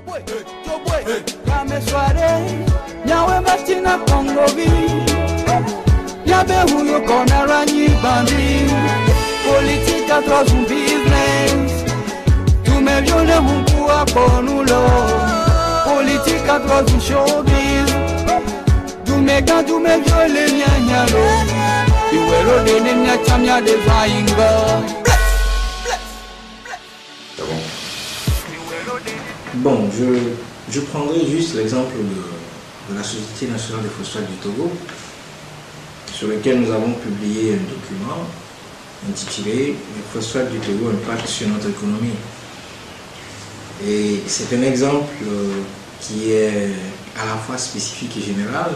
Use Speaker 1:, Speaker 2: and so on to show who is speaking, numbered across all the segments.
Speaker 1: Politique à trois un business. Tous mes vieux ne vont pouvoir pour nous là. Politique à trois un showbiz. Tous mes gars, tous mes vieux les nya lo. Tu veux le donner nya chamia de vainga.
Speaker 2: Bon, je prendrai juste l'exemple de la Société nationale des phosphates du Togo, sur lequel nous avons publié un document intitulé « Les phosphates du Togo, impact sur notre économie ». Et c'est un exemple qui est à la fois spécifique et général.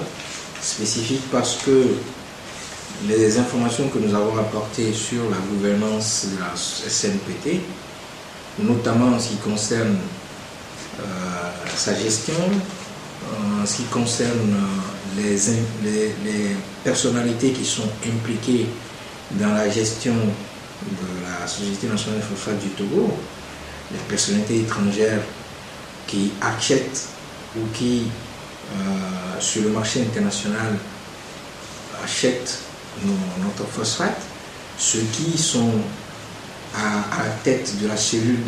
Speaker 2: Spécifique parce que les informations que nous avons apportées sur la gouvernance de la SNPT, notamment en ce qui concerne sa gestion, en ce qui concerne les personnalités qui sont impliquées dans la gestion de la Société nationale des phosphates du Togo, les personnalités étrangères qui achètent ou qui, sur le marché international, achètent notre phosphate, ceux qui sont à la tête de la cellule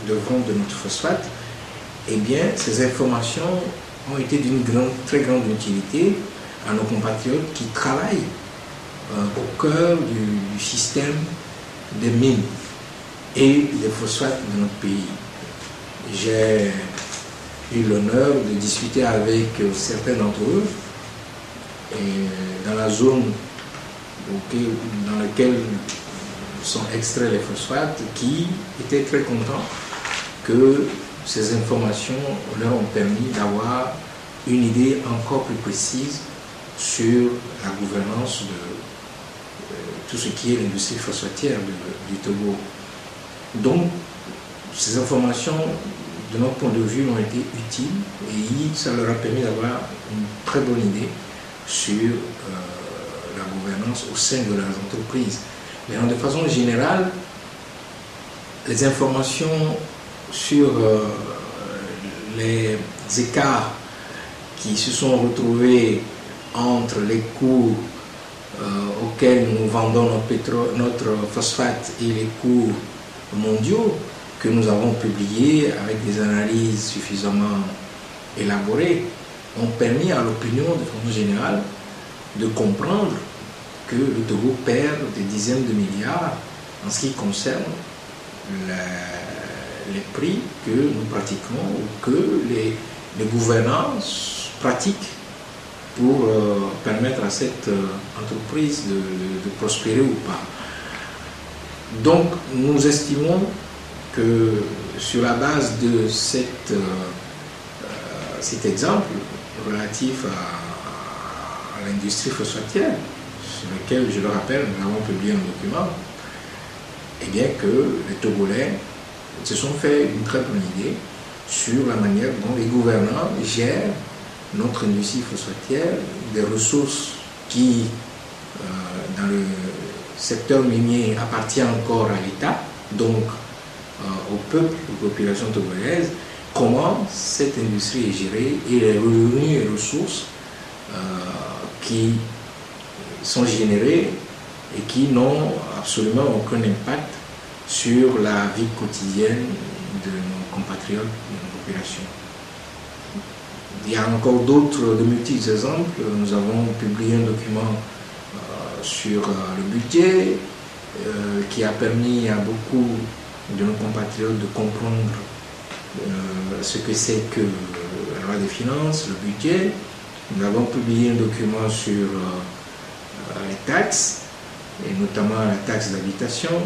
Speaker 2: de vente de notre phosphate, eh bien, ces informations ont été d'une très grande utilité à nos compatriotes qui travaillent au cœur du système des mines et des phosphates de notre pays. J'ai eu l'honneur de discuter avec certains d'entre eux et dans la zone dans laquelle sont extraits les phosphates, qui étaient très contents que ces informations leur ont permis d'avoir une idée encore plus précise sur la gouvernance de tout ce qui est l'industrie phosphatière du Togo. Donc, ces informations, de notre point de vue, ont été utiles et ça leur a permis d'avoir une très bonne idée sur la gouvernance au sein de leurs entreprises. Mais de façon générale, les informations sur les écarts qui se sont retrouvés entre les cours auxquels nous vendons notre phosphate et les cours mondiaux que nous avons publiés avec des analyses suffisamment élaborées ont permis à l'opinion de façon générale de comprendre que le Togo perd des dizaines de milliards en ce qui concerne les prix que nous pratiquons ou que les gouvernances pratiquent pour permettre à cette entreprise de prospérer ou pas. Donc nous estimons que sur la base de cet exemple relatif à l'industrie phosphatière, sur lequel, je le rappelle, nous avons publié un document, et bien que les Togolais se sont fait une très bonne idée sur la manière dont les gouvernants gèrent notre industrie phosphatière, des ressources qui, dans le secteur minier, appartient encore à l'État, donc au peuple, aux populations togolaises, comment cette industrie est gérée et les revenus et ressources qui sont générés et qui n'ont absolument aucun impact sur la vie quotidienne de nos compatriotes, de nos populations. Il y a encore de multiples exemples. Nous avons publié un document sur le budget qui a permis à beaucoup de nos compatriotes de comprendre ce que c'est que la loi des finances, le budget. Nous avons publié un document sur les taxes, et notamment la taxe d'habitation.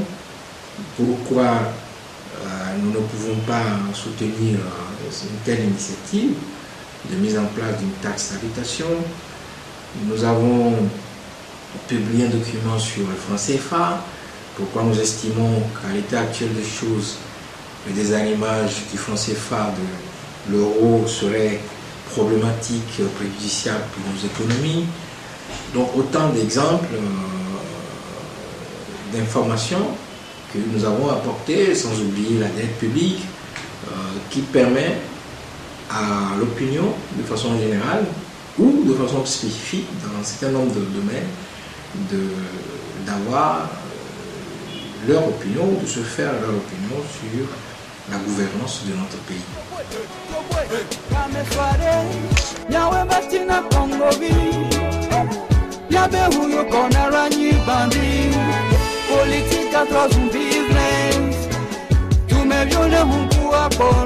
Speaker 2: Pourquoi nous ne pouvons pas soutenir une telle initiative de mise en place d'une taxe d'habitation. Nous avons publié un document sur le franc CFA, pourquoi nous estimons qu'à l'état actuel des choses, le désalignemage du franc CFA de l'euro serait problématique, préjudiciable pour nos économies. Donc autant d'exemples, d'informations que nous avons apportées, sans oublier la dette publique, qui permet à l'opinion, de façon générale ou de façon spécifique, dans un certain nombre de domaines, d'avoir leur opinion, de se faire leur opinion sur la gouvernance de notre pays.
Speaker 1: Politique à trois business, tous mes vieux ne m'ont pas